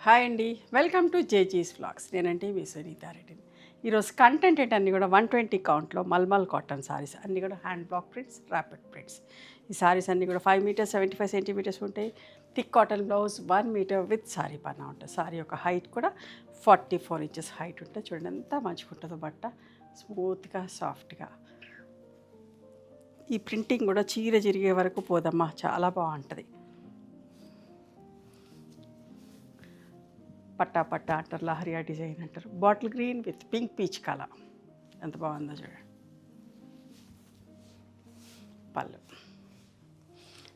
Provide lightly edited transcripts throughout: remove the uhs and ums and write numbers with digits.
Hi అండి, welcome to జేజీస్ vlogs. నేనంటే మీ సునీతారెడ్డిని. ఈరోజు కంటెంట్ ఏంటన్నీ కూడా 120 కౌంట్లో మల్మల్ కాటన్ సారీస్ అన్నీ కూడా hand block prints, rapid prints. ఈ సారీస్ అన్నీ కూడా 5 మీటర్స్ 75 సెంటీమీటర్స్ ఉంటాయి. Thick cotton blouse 1 metre with sari పన్నా ఉంటుంది. సారీ యొక్క హైట్ కూడా 44 ఇంచెస్ హైట్ ఉంటుంది. చూడండి ఎంత మంచిగా ఉంటుందో బట్ట, స్మూత్గా సాఫ్ట్గా. ఈ ప్రింటింగ్ కూడా చీర చిరిగే వరకు పోదమ్మా, చాలా బాగుంటుంది. పట్టా పట్టా అంటారు, లహరియా డిజైన్ అంటారు. Bottle green with pink peach colour ఎంత బాగుందో చూడండి. పళ్ళు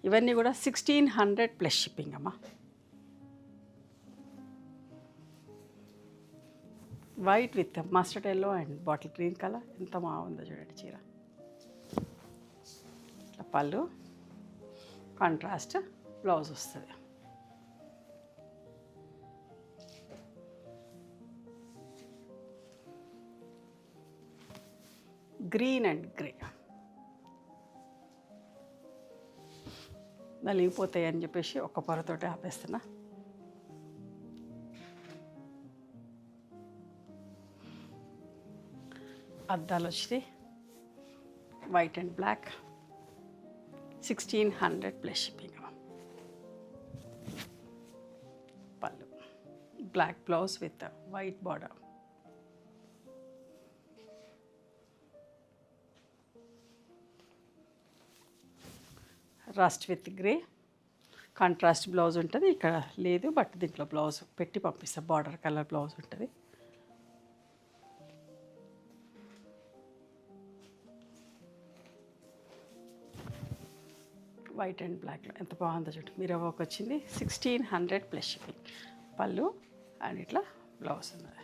ఇవన్నీ కూడా 1600 ప్లస్ షిప్పింగ్ అమ్మా. White with mustard yellow and bottle green colour ఎంత బాగుందో చూడండి చీర. ఇట్లా పళ్ళు, కాంట్రాస్ట్ బ్లౌజ్ వస్తుంది. గ్రీన్ అండ్ గ్రే నలిగిపోతాయి అని చెప్పేసి ఒక పొరతోటి ఆపేస్తున్నా. అద్దాలు వచ్చి white and black 1600 plus shipping. పళ్ళు black blouse with white border. Rust with grey contrast blouse ఉంటుంది. ఇక్కడ లేదు, బట్ దీంట్లో బ్లౌజ్ పెట్టి పంపిస్తా. బార్డర్ కలర్ బ్లౌజ్ ఉంటుంది. వైట్ అండ్ బ్లాక్లో ఎంత బాగుందో చూడండి. మీరు ఒక వచ్చింది 1600 ప్లస్ షిప్పింగ్. పళ్ళు అండ్ ఇట్లా బ్లౌజ్ ఉన్నది.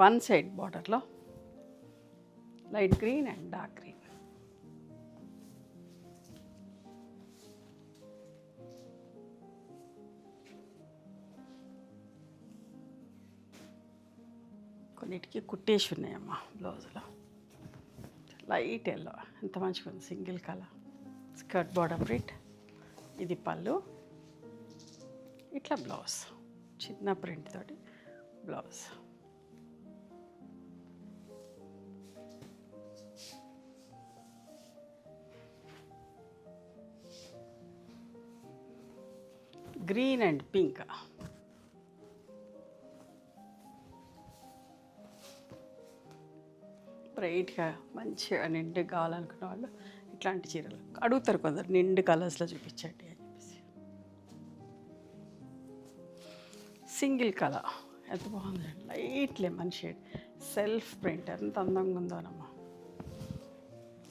వన్ సైడ్ బార్డర్లో light green and dark green. కొన్నిటికి కుట్టేసి ఉన్నాయమ్మా బ్లౌజ్లో. లైట్ ఎల్లో ఎంత మంచిగా ఉంది, single colour. Skirt border print. ఇది పళ్ళు, ఇట్లా బ్లౌజ్ చిన్న ప్రింట్ తోటి బ్లౌజ్. Green and pink. బ్రైట్గా మంచిగా నిండు కావాలనుకున్న వాళ్ళు ఇట్లాంటి చీరలు అడుగుతారు కొందరు, నిండు కలర్స్లో చూపించండి అని చెప్పేసి. సింగిల్ కలర్ ఎంత బాగుందండి, light lemon shade self print ఎంత అందంగా ఉందోనమ్మా.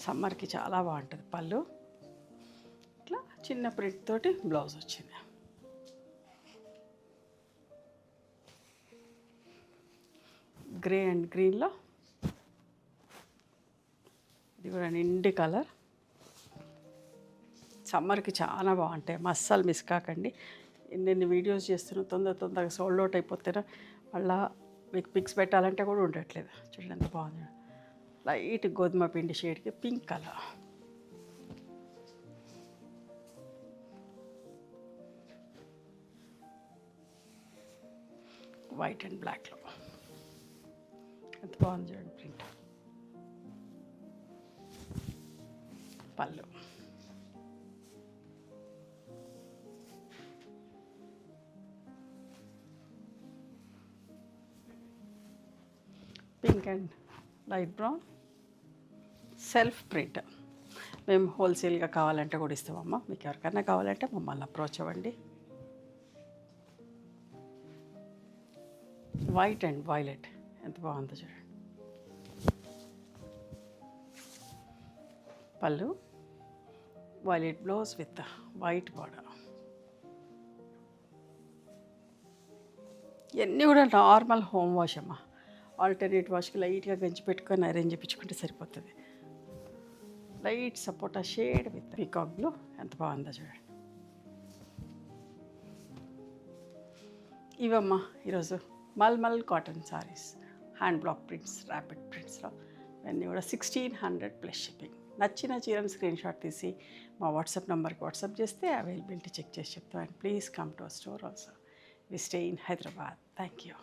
సమ్మర్కి చాలా బాగుంటుంది. పళ్ళు ఇట్లా చిన్న ప్రింట్ తోటి బ్లౌజ్ వచ్చింది. గ్రే అండ్ గ్రీన్లో ఇది కూడా నిండి కలర్. సమ్మర్కి చాలా బాగుంటాయి, అస్సలు మిస్ కాకండి. ఎన్నెన్ని వీడియోస్ చేస్తున్నా తొందరగా సోల్డ్ అవుట్ అయిపోతారా, మళ్ళీ మీకు పిక్స్ పెట్టాలంటే కూడా ఉండట్లేదు. చూడండి ఎంత బాగుంది. లైట్ గోధుమ పిండి షేడ్కి పింక్ కలర్. వైట్ అండ్ బ్లాక్లో ఎంత బాగుంది చూడండి ప్రింట్. పళ్ళు pink and light brown self print. మేము హోల్సేల్గా కావాలంటే కూడా ఇస్తామమ్మా. మీకు ఎవరికైనా కావాలంటే మమ్మల్ని అప్రోచ్ అవ్వండి. వైట్ అండ్ వైలెట్ ఎంత బాగుందో చూడండి. పళ్ళు violet blouse with white border. ఇవన్నీ కూడా నార్మల్ హోమ్ వాష్ అమ్మా. ఆల్టర్నేట్ వాష్కి లైట్గా గంజి పెట్టుకొని అరేంజ్ చేయించుకుంటే సరిపోతుంది. Light sapota shade with peacock blue ఎంత బాగుందో చూడండి. ఇవమ్మా ఈరోజు mulmul cotton saris hand block prints, rapid ప్రింట్స్లో ఇవన్నీ కూడా 1600 ప్లస్ షిప్పింగ్. నచ్చిన చీరను స్క్రీన్ షాట్ తీసి మా వాట్సాప్ నెంబర్కి వాట్సాప్ చేస్తే అవైలబిలిటీ చెక్ చేసి చెప్తాం. And please come to our store also. We stay in Hyderabad. Thank you.